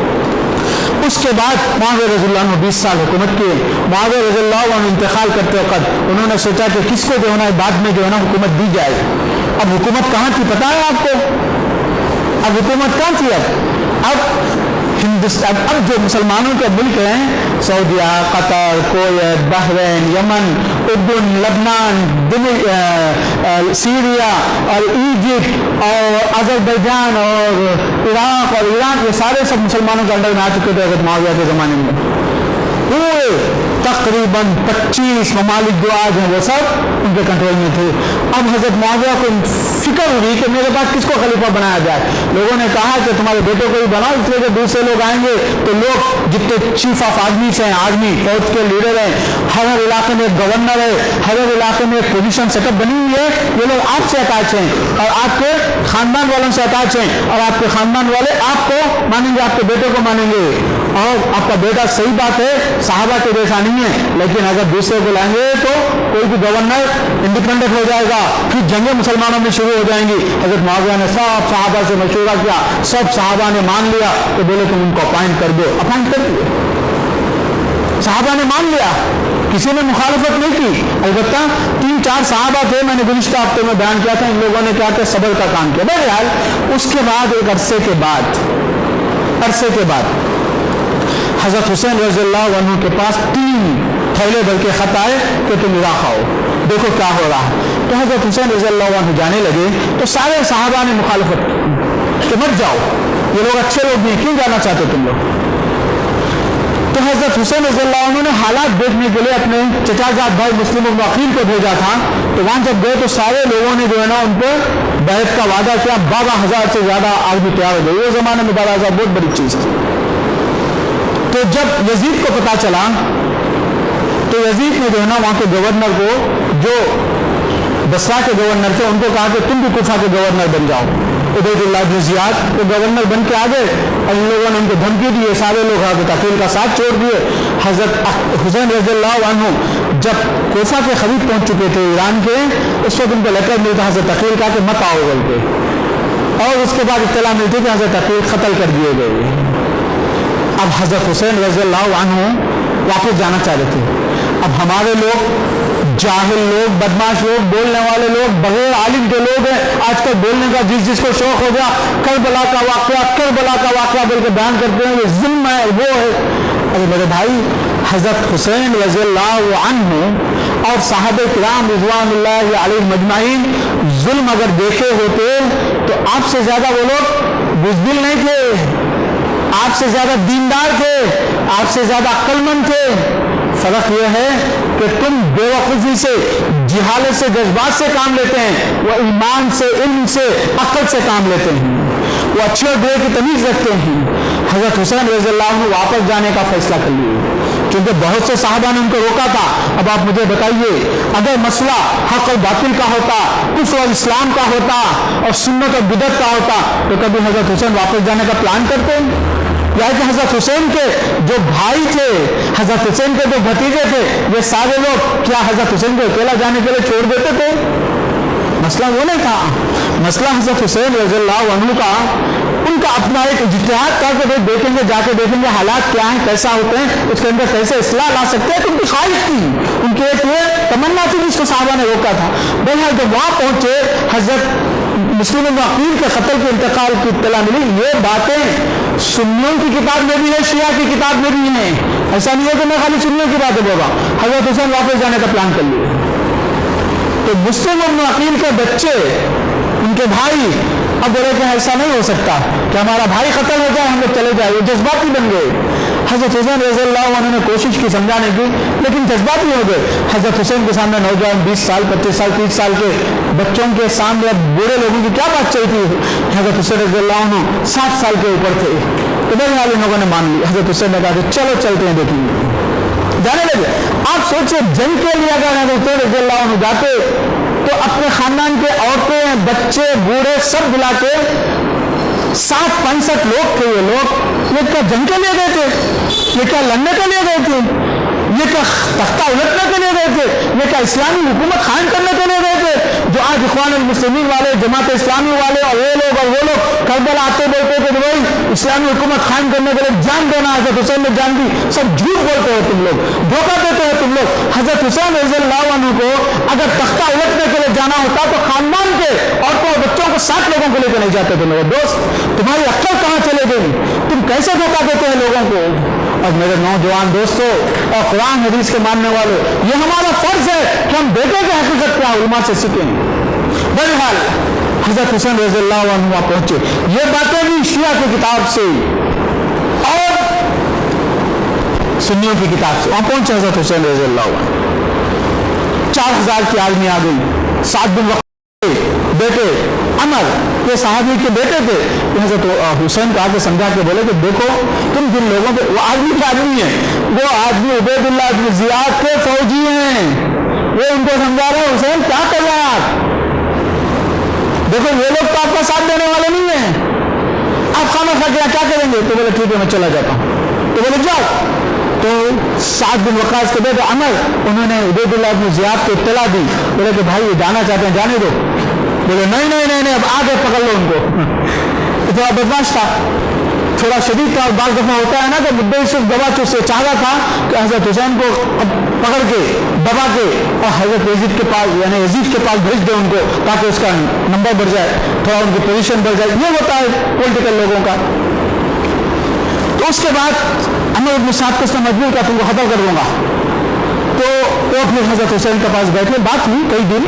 उसके बाद मुआविया रज़ी अल्लाह अन्हु 20 साल हुकूमत किए। मुआविया रज़ी अल्लाह अन्हु इंतकाल करते वक्त उन्होंने सोचा कि किसको जो है ना बाद में जो है ना हुकूमत दी जाए। अब हुकूमत कहाँ थी पता है आपको? अब हुकूमत कहाँ थी? अब हिंदुस्तान, अब जो मुसलमानों के मुल्क हैं, सऊदीया, कतर, कुवैत, बहरीन, यमन, उर्दन, लबनान, सीरिया और इजिप्ट और अजरबैजान और इराक और ईरान, ये सारे सब मुसलमानों के अंडर में आ चुके थे हज़रत मुआविया के ज़माने में। पूरे तकरीबन 25 ममालिक जो आज हैं वो सब उनके कंट्रोल में थे। अब हज़रत मुआविया को फिक्र हुई कि मेरे पास किसको खलीफा बनाया जाए। लोगों ने कहा कि तुम्हारे बेटों को ही बनाओ, इसलिए कि दूसरे लोग आएंगे तो लोग जितने चीफ ऑफ आर्मीज हैं, आर्मी फौज के लीडर हैं, हर इलाके में एक गवर्नर है, हर इलाके में एक पोजीशन सेटअप बनी हुई है, ये लोग आपसे अटैच हैं और आपके खानदान वालों से अटैच हैं और आपके खानदान वाले आपको मानेंगे, आपके बेटे को मानेंगे। और आपका बेटा सही बात है साहबा के जैसा नहीं है, लेकिन अगर दूसरे को लाएंगे तो कोई भी गवर्नर इंडिपेंडेंट हो जाएगा, फिर जंगें मुसलमानों में शुरू हो जाएंगी। हज़रत मुआविया ने सब साहबा से मशवरा किया, सब साहबा ने मान लिया। तो बोले तुम उनको अपॉइंट कर दो, अपॉइंट कर दिए। साहबा ने मान लिया, किसी ने मुखालफत नहीं की। अलबत्ता 3-4 साहबा थे, मैंने गुज़िश्ता हफ्ते में बयान किया था, इन लोगों ने क्या किया, सब्र का काम किया। बहरहाल उसके बाद एक अरसे के बाद हज़रत हुसैन रज़ी अल्लाह अन्हु के पास 3 थैले भर के खत आए कि तुम इराक आओ, देखो क्या हो रहा है। तो हज़रत हुसैन रज़ी अल्लाह अन्हु जाने लगे तो सारे साहबा ने मुखालफत की कि मत जाओ, ये लोग अच्छे लोग नहीं, क्यों जाना चाहते तुम लोग। तो हज़रत हुसैन रज़ी अल्लाह अन्हु ने हालात देखने के लिए अपने चचाजाद भाई मुस्लिम इब्न अकील को भेजा था। तो वहाँ जब गए तो सारे लोगों ने जो है ना उन पर बैत का वादा किया। 12,000 से ज़्यादा आदमी तैयार हो गए। वो ज़माने में 12,000 बहुत बड़ी चीज़ थी। तो जब यजीद को पता चला तो यजीद ने जो है ना वहाँ के गवर्नर को, जो बसरा के गवर्नर थे, उनको कहा कि तुम भी कुफा के गवर्नर बन जाओ। उबैदुल्लाह इब्न ज़ियाद वो गवर्नर बन के आ गए और इन लोगों ने उनको धमकी दी। सारे लोग हज़रत अकील का साथ छोड़ दिए। हज़रत हुसैन रज़ी अल्लाह अन्हु जब कोफा के करीब पहुँच चुके थे ईरान के, उस वक्त उनको लेटर मिलता हज़रत अकील का कि मत आओ बोल के, और उसके बाद इत्तला मिलती कि हज़रत अकील कत्ल कर दिए गए। अब हज़रत हुसैन रज़ी अल्लाह अन्हु वापस जाना चाह रहे थे। अब हमारे लोग, जाहिल लोग, बदमाश लोग, बोलने वाले लोग, बगैर आलिम के लोग हैं, आजकल बोलने का जिसको शौक हो गया, करबला का वाक़या बोल के बयान करते हैं, ये ज़ुल्म है, वो है। अरे मेरे भाई, हज़रत हुसैन रज़ी अल्लाह अन्हु और साहबे किराम रिज़वानुल्लाहि अलैहिम अजमाइन ज़ुल्म अगर देखे होते तो आपसे ज़्यादा वो लोग बुज़दिल नहीं थे, आपसे ज़्यादा दीनदार थे, आपसे ज़्यादा अक्लमंद थे। फ़र्क यह है कि तुम बेवकूफ़ी से, जिहालत से, जज्बात से काम लेते हैं, वो ईमान से, इल्म से, अक्ल से काम लेते हैं। वो अच्छे और बुरे की तमीज़ रखते हैं। حضرت حسین رضی اللہ عنہ واپس جانے کا فیصلہ کر لیے، کیونکہ بہت سے صحابہ نے ان کو روکا تھا۔ اب آپ مجھے بتائیے، اگر مسئلہ حق اور باطل کا ہوتا، کفر اور اسلام کا ہوتا اور سنت اور بدعت کا ہوتا تو کبھی حضرت حسین واپس جانے کا پلان کرتے؟ یا کہ حضرت حسین کے جو بھائی تھے، حضرت حسین کے جو بھتیجے تھے، یہ سارے لوگ کیا حضرت حسین کو اکیلا جانے کے لیے چھوڑ دیتے تھے؟ مسئلہ وہ نہیں تھا، مسئلہ حضرت حسین رضی اللہ عنہ کا، ان کا اپنا ایک اجتہاد کر کے دیکھیں گے، جا کے دیکھیں گے حالات کیا ہیں، کیسا ہوتے ہیں، اس کے اندر کیسے اصلاح لا سکتے ہیں۔ تو ان کی خواہش تھی، ان کی ایک یہ تمنا تھی جس کو صحابہ نے روکا تھا۔ بہرحال جب وہاں پہنچے، حضرت مسلم بن عقیل کے قتل کے انتقال کی اطلاع ملی۔ یہ باتیں سنیوں کی کتاب میں بھی ہے، شیعہ کی کتاب میں بھی ہیں، ایسا نہیں ہے کہ میں خالی سنیوں کی باتیں بول رہا ہوں۔ حضرت حسین واپس جانے کا پلان کر لیے تو مسلم بن عقیل کے بچے، ان کے بھائی اب بولے کہ ایسا نہیں ہو سکتا کہ ہمارا بھائی قتل ہو جائے، ہم لوگ چلے جائے، وہ جذباتی بن گئے۔ حضرت حسین رضی اللہ عنہ نے کوشش کی سمجھانے کی، لیکن جذباتی ہو گئے۔ حضرت حسین کے سامنے نوجوان 20 سال 25 سال 30 سال کے بچوں کے سامنے بوڑھے لوگوں کی کیا بات چاہیے تھی؟ حضرت حسین رضی اللہ عنہ 60 سال کے اوپر تھے۔ تو بہرحال ان لوگوں نے مان لی۔ حضرت حسین نے کہا کہ چلو چلتے ہیں، دیکھیں گے، جانے لگے۔ آپ سوچیں جنگ کے لیے اگر حضرت حسین رضی اللہ عنہ جاتے تو اپنے خاندان کے عورتیں، بچے، بوڑھے سب بلا کے 60-65 لوگ تھے۔ یہ کیا جنگ کے لیے گئے تھے؟ یہ کیا لڑنے کے لیے گئے تھے؟ یہ کیا تختہ الٹنے کے لیے گئے تھے؟ یہ کیا اسلامی حکومت قائم کرنے کے لیے گئے تھے؟ جو آج اخوان المسلمین والے، جماعت اسلامی والے اور وہ لوگ کربلا آتے بولتے کہ بھائی اسلامی حکومت قائم کرنے کے لیے جان دینا، حضرت حسین نے جان دی، سب جھوٹ بولتے ہو تم لوگ، دھوکہ دیتے ہو تم لوگ۔ حضرت حسین رضی اللہ عنہ کو اگر تختہ الٹنے کے لیے جانا ہوتا تو خاندان کے عورتوں اور بچوں کو 60 لوگوں کو لے کے نہیں جاتے تھے۔ میرے دوست، تمہاری عقل کہاں چلے گئی؟ تم کیسے دھوکہ دیتے ہیں لوگوں کو؟ اور میرے نوجوان دوستوں اور قرآن حدیث کے ماننے والوں، یہ ہمارا فرض ہے کہ ہم دیکھیں کہ حقیقت کیا، علماء سے سیکھیں۔ بہرحال حضرت حسین رضی اللہ عنہ وہاں پہنچے۔ یہ باتیں بھی شیعہ کی کتاب سے اور سنیوں کی کتاب سے۔ وہاں پہنچے حضرت حسین رضی اللہ عنہ، 4000 کی آدمی آ گئی۔ سعد بن وقاص بیٹے عمر، یہ صحابی کے بیٹے تھے، حضرت حسین کو آگے سمجھا کے بولے کہ دیکھو تم جن لوگوں پہ، وہ آدمی کے آدمی ہیں، وہ آدمی عبید اللہ بن زیاد کے فوجی ہیں، وہ ان کو سمجھا رہے ہیں حسین کیا کر رہے ہیں آپ؟ دیکھو یہ لوگ تو آپ کا ساتھ دینے والے نہیں ہیں، آپ خامہ خواہ کیا کریں گے؟ تو بولے ٹھیک ہے میں چلا جاتا ہوں۔ تو بولے جاؤ۔ تو سعد بن وقاص کے بیٹے عمر، انہوں نے عبید اللہ بن زیاد کو اطلاع دی، بولے کہ بھائی یہ جانا چاہتے ہیں، جانے دو۔ بولے نہیں اب آگے پکڑ لو ان کو۔ تھوڑا بدماش تھا، تھوڑا شدید تھا، اور بعض دفعہ ہوتا ہے نا کہ مدعی صرف دبا چوسے چاہ رہا تھا کہ حضرت حسین کو پکڑ کے دبا کے اور حضرت یزید کے پاس، یعنی یزید کے پاس بھیج دے ان کو، تاکہ اس کا نمبر بڑھ جائے، تھوڑا ان کی پوزیشن بڑھ جائے۔ یہ ہوتا ہے پولیٹیکل لوگوں کا۔ تو اس کے بعد عمر بن سعد کو اس نے مجبور کیا تم کو قتل کر دوں گا۔ تو وہ پھر حضرت حسین کے پاس بیٹھے، بات ہوئی کئی دن۔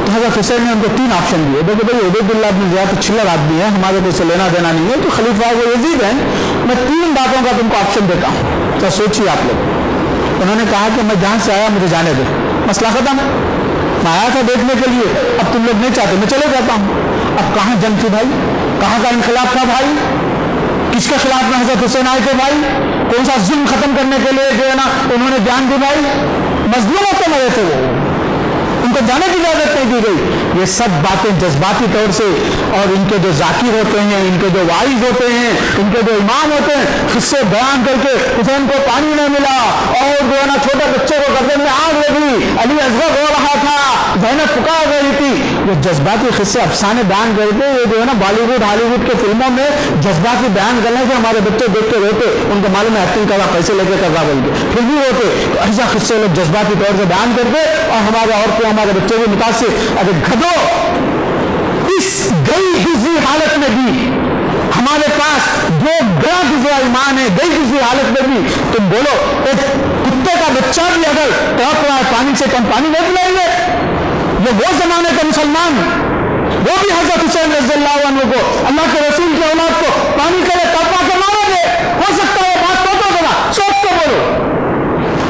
تو حضرت حسین نے ان کو 3 آپشن دیے، دیکھو بھائی عبید اللہ بن زیاد چلر آدمی ہے، ہمارے کو سے لینا دینا نہیں ہے، تو خلیفہ وہ یزید ہیں، میں 3 باتوں کا تم کو آپشن دیتا ہوں، تو سوچیے آپ لوگ۔ انہوں نے کہا کہ میں جہاں سے آیا مجھے جانے دو، مسئلہ ختم، میں آیا تھا دیکھنے کے لیے، اب تم لوگ نہیں چاہتے میں چلے جاتا ہوں۔ اب کہاں جنگ تھی بھائی؟ کہاں کا انقلاب تھا بھائی؟ کس کے خلاف میں حضرت حسین آئے تھے بھائی؟ کون سا ظلم ختم کرنے کے لیے جو ہے نا انہوں نے جان دی بھائی؟ مظلوموں کے مرے تھے وہ، ان کو جانے کی اجازت نہیں دی گئی۔ یہ سب باتیں جذباتی طور سے، اور ان کے جو ذاکر ہوتے ہیں، ان کے جو واعظ ہوتے ہیں، ان کے جو امام ہوتے ہیں، قصے بیان کر کے حسین کو پانی نہیں ملا، اور جو ہے نا چھوٹے بچے کو گردن میں آگ لگی، علی اصغر رو رہا تھا، زینب پکار رہی تھی، یہ جذباتی قصے افسانے بیان کرتے، یہ جو ہے نا بالی ووڈ ہالی ووڈ کے فلموں میں جذباتی بیان کرنے سے ہمارے بچے دیکھتے رہتے، ان کو معلوم ہے ایکٹنگ کرا پیسے لے کے کر رہا بول کے، پھر بھی ہوتے تو ایسا قصے لوگ جذباتی طور سے بیان کرتے، اور ہمارے عورتیں ہمارے بچے بھی متاثر۔ اگر گھدو اس گئی گزری حالت میں بھی ہمارے پاس جو گیا گزرا ایمان ہے، گئی گزری حالت میں بھی تم بولو ایک کتے کا بچہ بھی اگر تڑپ رہا ہے پانی سے، کم پانی نہیں پلائیں گے؟ یہ وہ زمانے کا مسلمان، وہ بھی حضرت حسین رضی اللہ عنہ کو، اللہ کے رسول کی اولاد کو پانی کے لیے تڑپا کے ماریں گے؟ ہو سکتا ہے بات تو ذرا سوچ کے بولو۔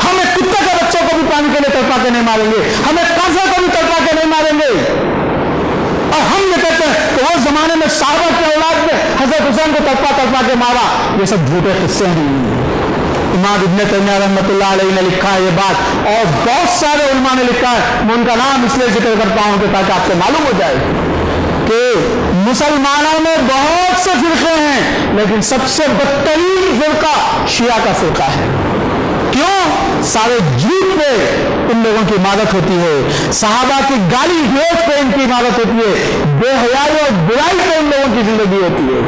ہم ایک کتے کے بچوں کو بھی پانی کے لیے تڑپا کے نہیں ماریں گے، ہم ایک کافر کو بھی تڑپا کے نہیں ماریں گے۔ اور ہم یہ کہتے ہیں کہ وہ زمانے میں صحابہ کی اولاد میں حضرت حسین کو تڑپا کے مارا، یہ سب جھوٹے قصے ہیں۔ امام ابن تیمیہ رحمۃ اللہ علیہ نے لکھا ہے یہ بات، اور بہت سارے علماء نے لکھا ہے، میں ان کا نام اس لیے ذکر کرتا ہوں کہ تاکہ آپ کو معلوم ہو جائے کہ مسلمانوں میں بہت سے فرقے ہیں، لیکن سب سے بدترین فرقہ شیعہ کا فرقہ ہے۔ کیوں؟ سارے جھوٹ پہ ان لوگوں کی عمارت ہوتی ہے، صحابہ کی گالی گلوچ پہ ان کی عمارت ہوتی ہے، بے حیائی اور برائی پہ ان لوگوں کی زندگی ہوتی ہے۔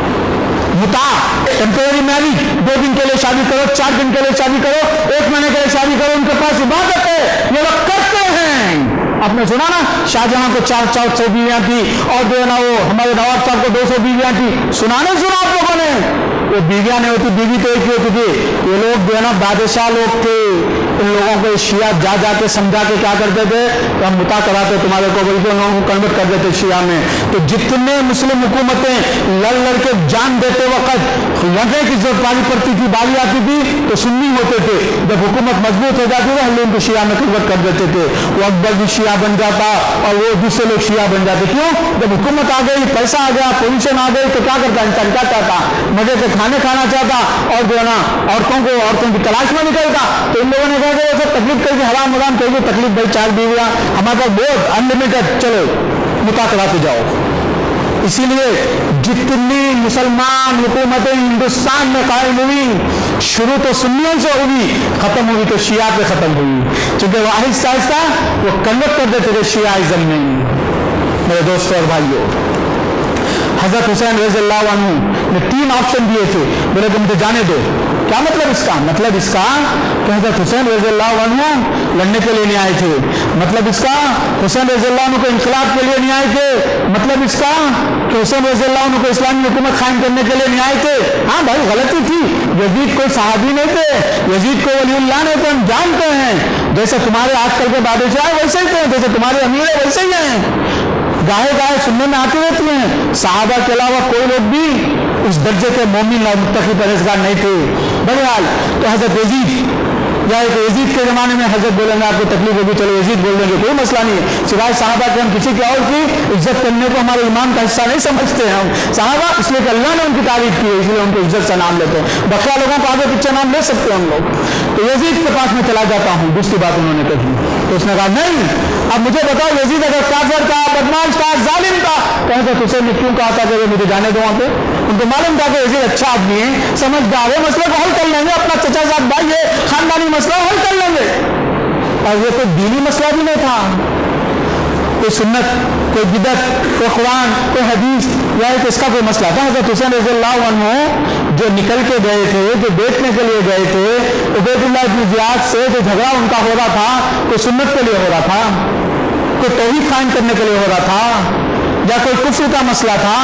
متاع، ٹیمپریری میرج، 2 دن کے لیے شادی کرو، 4 دن کے لیے شادی کرو، 1 مہینے کے لیے شادی کرو، ان کے پاس عبادت ہے، یہ لوگ کرتے ہیں۔ آپ نے سنا نا شاہجہاں کو 400 بیویاں تھی، اور جو ہے نا وہ ہمارے نواب صاحب کو 200 بیویاں تھی، سنا نہیں سنا آپ لوگوں نے؟ وہ بیویاں نہیں ہوتی، بیوی تو ایک ہی ہوتی تھی۔ یہ لوگ جو ہے نا بادشاہ لوگ تھے، ان لوگوں کو شیعہ جا کے سمجھا کے کیا کرتے تھے کہ ہم متا کراتے تمہارے کو، بلکہ ان لوگوں کو کنورٹ کر دیتے شیعہ میں۔ تو جتنے مسلم حکومتیں لڑ کے جان دیتے وقت لڑنے کی ضرورت پڑتی تھی، باری آتی تھی تو سنی ہوتے تھے، جب حکومت مضبوط ہو جاتی تھی ہم لوگ کو شیعہ میں کنورٹ کر دیتے تھے۔ وہ اکبر بھی شیعہ بن جاتا اور وہ دوسرے لوگ شیعہ بن جاتے۔ کیوں؟ جب حکومت آ گئی، پیسہ آ گیا، پوزیشن آ گئی، تو کیا کرتا انسان؟ کیا چاہتا؟ مزے کے کھانے کھانا چاہتا، اور جو ہے نا عورتوں کی تلاش میں نکلتا۔ تو ان لوگوں نے کہا کہ وہ سب تکلیف کر کے حرام حرام کر کے تکلیف، بھائی 4 بیویاں ہمارے پاس بہت انلمیٹڈ، چلو متا کراتے جاؤ۔ اسی لیے جتنی مسلمان حکومتیں ہندوستان میں قائم ہوئی، شروع تو سنیوں سے ہوئی، ختم ہوئی تو شیعہ پہ ختم ہوئی، چونکہ وہ آہستہ آہستہ وہ کنورٹ کر دیتے تھے شیعہ ازم میں۔ میرے دوستوں اور بھائیوں، حضرت حسین رضی اللہ عنہ نے 3 آپشن دیے تھے، بولے کہ مجھے جانے دو۔ کیا مطلب اس کا؟ مطلب اس کا کہ حضرت حسین رضی اللہ عنہ لڑنے کے لیے نہیں آئے تھے، مطلب اس کا حسین رضی اللہ عنہ کو انقلاب کے لیے نہیں آئے تھے، مطلب اس کا کہ حسین رضی اللہ عنہ کو اسلامی حکومت قائم کرنے کے لیے نہیں آئے تھے۔ ہاں بھائی غلطی تھی، یزید کوئی صحابی نہیں تھے، یزید کوئی ولی اللہ نہیں تھے، ہم جانتے ہیں، جیسے تمہارے آج کل کے بادشاہ ویسے ہی تھے، جیسے تمہارے امیر ویسے ہی ہیں، گاہے سننے میں آتی رہتی ہیں۔ صحابہ کے علاوہ کوئی لوگ بھی اس درجے کے مومن اور متقی پرہیزگار نہیں تھے۔ بہرحال تو حضرت یزید، یا ایک یزید کے زمانے میں حضرت بولیں گے آپ کو تکلیف ہوگی، چلو یزید بول دیں گے، کوئی مسئلہ نہیں ہے، سوائے صحابہ کے ہم کسی کے اور کی عزت کرنے کو ہمارے ایمان کا حصہ نہیں سمجھتے ہیں۔ ہم صحابہ اس لیے کہ اللہ نے ان کی تعریف کی ہے، اس لیے ان کو عزت سے نام لیتے ہیں، بقیہ لوگوں کو آگے پیچھے نام لے سکتے ہیں ہم لوگ۔ تو یزید کے پاس میں چلا جاتا ہوں، دوسری بات انہوں نے کہی، تو اس نے کہا نہیں، اب مجھے بتاؤ یزید اگر کافر تھا، بدماش تھا، ظالم تھا، تو حضرت حسین نے کیوں کہا تھا کہ مجھے جانے دو وہاں پہ؟ ان کو معلوم تھا کہ یزید اچھا آدمی ہے، سمجھدار ہے، مسئلے کو حل کر لیں گے، اپنا چچا صاحب بھائی ہے، خاندانی مسئلہ حل کر لیں گے۔ اور یہ کوئی دینی مسئلہ بھی نہیں تھا، کوئی سنت، کوئی بدعت، کوئی قرآن، کوئی حدیث، یا اس کا کوئی مسئلہ تھا۔ حضرت حسین رضی اللہ عنہ جو نکل کے گئے تھے، جو بیچنے کے لیے گئے تھے، عبید اللہ بن زیاد سے جو جھگڑا ان کا ہو رہا تھا، کوئی سنت کے لیے ہو رہا تھا، کوئی توحید قائم کرنے کے لیے ہو رہا تھا، یا کوئی کفر کا مسئلہ تھا؟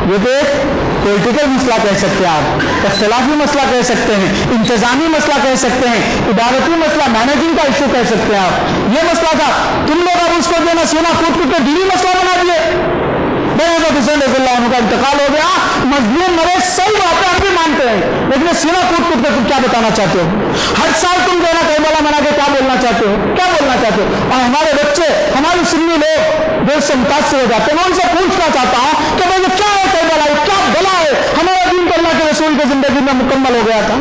یہ تو ایک پولیٹیکل مسئلہ کہہ سکتے ہیں آپ، اختلافی مسئلہ کہہ سکتے ہیں، انتظامی مسئلہ کہہ سکتے ہیں، ادارتی مسئلہ، مینیجنگ کا ایشو کہہ سکتے ہیں آپ۔ یہ مسئلہ تھا، تم لوگ اب اس کو جو ہے نا سینا کود کے دینی مسئلہ بنا دیے۔ حضرت حسین رضی اللہ عنہ کا انتقال ہو گیا، مظلوم مرے، صحیح بات ہے، ہم بھی مانتے ہیں، لیکن سینا کود کے تم کیا بتانا چاہتے ہو؟ ہر سال تم جو ہے نا کربلا منا کے کیا بولنا چاہتے ہو؟ کیا بولنا چاہتے ہو؟ اور ہمارے بچے، ہماری سنی لوگ دل سے متاثر ہو جاتے ہیں۔ میں ان سے پوچھنا چاہتا ہوں کہ بھائی کیا ہے کربلا، کیا بلا ہے؟ ہمارا دین تو اللہ کے رسول کی زندگی میں مکمل ہو گیا تھا۔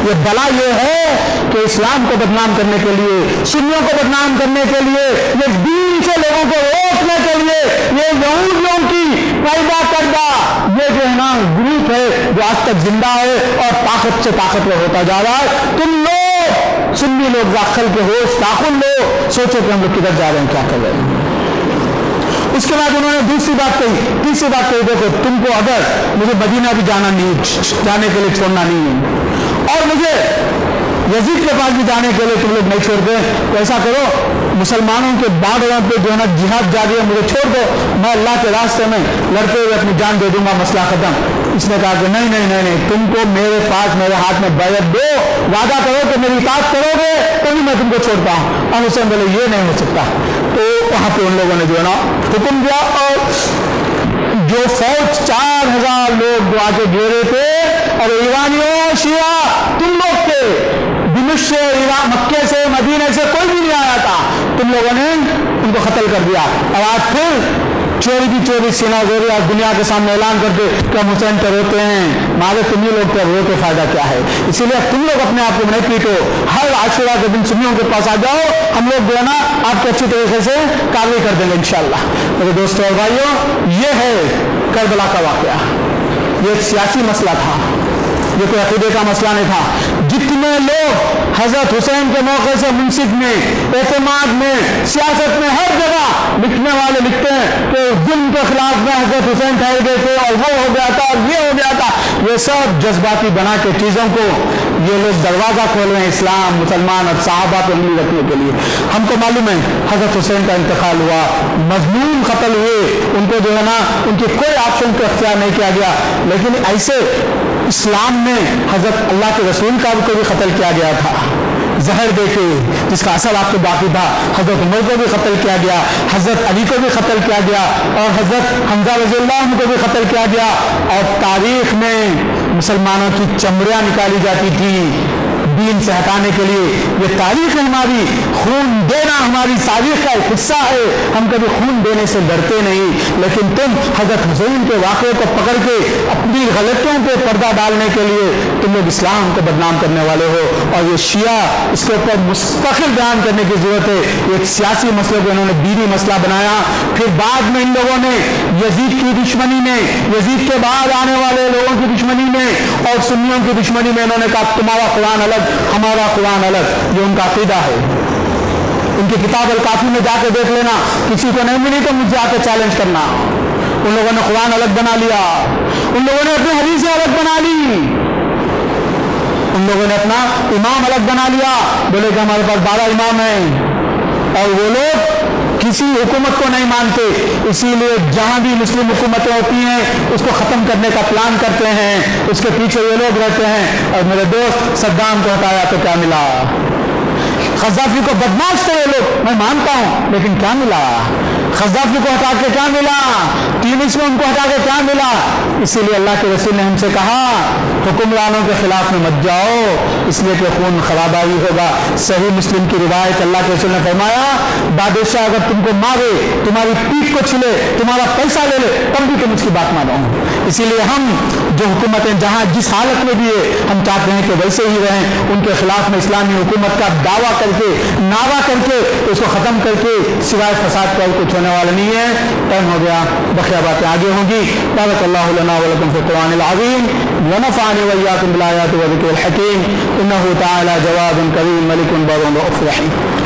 یہ بلا یہ ہے کہ اسلام کو بدنام کرنے کے لیے، سنیوں کو بدنام کرنے کے لیے، یہ دین سے لوگوں کو روکنے کے لیے، یہ یہودیوں کی پیدا کردہ یہ جو ہے نا گروپ ہے جو آج تک زندہ ہے اور طاقت سے طاقتور ہوتا جا رہا ہے۔ تم لوگ سنی لوگ عقل کے ہوش داخل لو، سوچو کہ ہم لوگ کدھر جا رہے ہیں، کیا کر رہے ہیں۔ اس کے بعد انہوں نے دوسری بات کہی، تیسری بات کہی، دیکھو تم کو اگر مجھے مدینہ بھی جانے کے لیے چھوڑنا نہیں ہے، اور مجھے یزید کے پاس بھی جانے کے لیے تم لوگ نہیں چھوڑتے، تو ایسا کرو مسلمانوں کے بارڈروں پہ جو ہے نا جہاد جاری ہے، مجھے چھوڑ دو، میں اللہ کے راستے میں لڑتے ہوئے اپنی جان دے دوں گا، مسئلہ ختم۔ اس نے کہا کہ نہیں نہیں نہیں نہیں، تم کو میرے پاس میرے ہاتھ میں بیعت دو، وعدہ کرو کہ میری اطاعت کرو گے تبھی میں تم کو چھوڑتا ہوں۔ اور حسین بولے یہ نہیں ہو سکتا۔ تو وہاں پہ ان لوگوں نے جو ہے نا حکم دیا، اور جو فوج 4000 لوگ جو آگے گھیرے تھے، اور ایرانیوں شیعہ تم لوگ کے دمشق سے، مکے سے، مدینے سے کوئی بھی نہیں آیا تھا، تم لوگوں نے ان کو قتل کر دیا۔ اور آج پھر चोरी की चोरी सीना गोरी आज दुनिया के सामने ऐलान करके कि हम हुसैन पर रोते हैं, मारे तुम ही लोग पर रो के फायदा क्या है। इसीलिए तुम लोग अपने आप को नहीं पीटो, हर आशुरा के दिन सुन्नियों के पास आ जाओ, हम लोग जो है ना आपकी अच्छी तरीके से कार्रवाई कर देंगे इंशाअल्लाह। मेरे दोस्तों और भाइयों, ये है करबला का वाकया। ये एक सियासी मसला था, ये कोई अकीदे का मसला नहीं था। जितने लोग हजरत हुसैन के मौके से मुंसिफ में, एतमाद में, सियासत में, हर जगह लिखने वाले लिखते हैं कि जुल्म के खिलाफ में हजरत हुसैन ठहर गए थे और वो हो गया था और ये हो गया था, ये सब जज्बाती बना के चीजों को ये लोग दरवाजा खोल रहे हैं इस्लाम, मुसलमान और साहबा पर उंगली रखने के लिए। हमको मालूम है हजरत हुसैन का इंतकाल हुआ, मजलूम कत्ल हुए, उनको जो है ना उनकी कोई ऑप्शन को अख्तियार नहीं किया गया, लेकिन ऐसे इस्लाम में हजरत अल्लाह के रसूल का को भी कत्ल किया गया था जहर देके, जिसका असल आपको बाकी था। हजरत उमर को भी कत्ल किया गया, हजरत अली को भी कत्ल किया गया और हजरत हमजा रज़ियल्लाहु अन्हु को भी कत्ल किया गया। और तारीख में मुसलमानों की चमड़ियां निकाली जाती थी दीन से हटाने के लिए। ये तारीख है हमारी, खून देना हमारी तारीख का एक हिस्सा है, हम कभी खून देने से डरते नहीं। लेकिन तुम हजरत हुसैन के वाक़े को पकड़ के अपनी गलतियों पे पर्दा डालने के लिए तुम लोग इस्लाम को बदनाम करने वाले हो, और ये शिया इसके ऊपर मुस्तकिल बयान करने की जरूरत है। एक सियासी मसले को इन्होंने दीनी मसला बनाया, फिर बाद में इन लोगों ने यजीद की दुश्मनी में, यजीद के बाद आने वाले लोगों की दुश्मनी में और सुन्नियों की दुश्मनी में इन्होंने कहा तुम्हारा कुरान अलग, हमारा कुरान अलग। ये उनका अकीदा है। उनकी किताब अल-काफी में जाके देख लेना, किसी को नहीं मिली तो मुझे आके चैलेंज करना। उन लोगों ने कुरान अलग बना लिया, उन लोगों ने अपनी हदीसें अलग बना ली, उन लोगों ने अपना इमाम अलग बना लिया, बोले कि हमारे पास 12 इमाम हैं। और वो लोग किसी हुकूमत को नहीं मानते, इसीलिए जहां भी मुस्लिम हुकूमतें होती हैं उसको खत्म करने का प्लान करते हैं, उसके पीछे ये लोग रहते हैं। और मेरे दोस्त सद्दाम को हटाया तो क्या मिला, क़ज़्ज़ाफ़ी को बदमाश थे ये लोग, मैं मानता हूं, लेकिन क्या मिला, क़ज़्ज़ाफ़ी को हटा के क्या मिला, ट्यूनिस में उनको हटा के क्या मिला। इसीलिए अल्लाह के रसूल ने हमसे कहा हुक्मरानों के खिलाफ में मत जाओ, इसलिए कि खून खराबारी होगा। सही मुस्लिम की रिवायत, अल्लाह के रसूल ने फरमाया बादशाह अगर तुमको मारे, तुम्हारी पीठ को छिले, तुम्हारा पैसा ले ले, तब भी तुम उसकी बात मानो। इसीलिए हम जो हुकूमतें जहां जिस हालत में भी है, हम चाहते हैं कि वैसे ही रहें, उनके खिलाफ में इस्लामी हुकूमत का दावा करके, नारा करके उसको खत्म करके सिवाय फसाद का कुछ होने वाला नहीं है। टाइम हो गया, बकिया बातें आगे होंगी। बारकल्लाहु लना व लकुम फिल कुरानिल अज़ीम व नफ़अनी व इय्याकुम बिल आयाति व ज़िक्रिल हकीम। इन्नहु तआला जवादुन करीम मलिकुन बर्रुन रऊफ़ुर रहीम।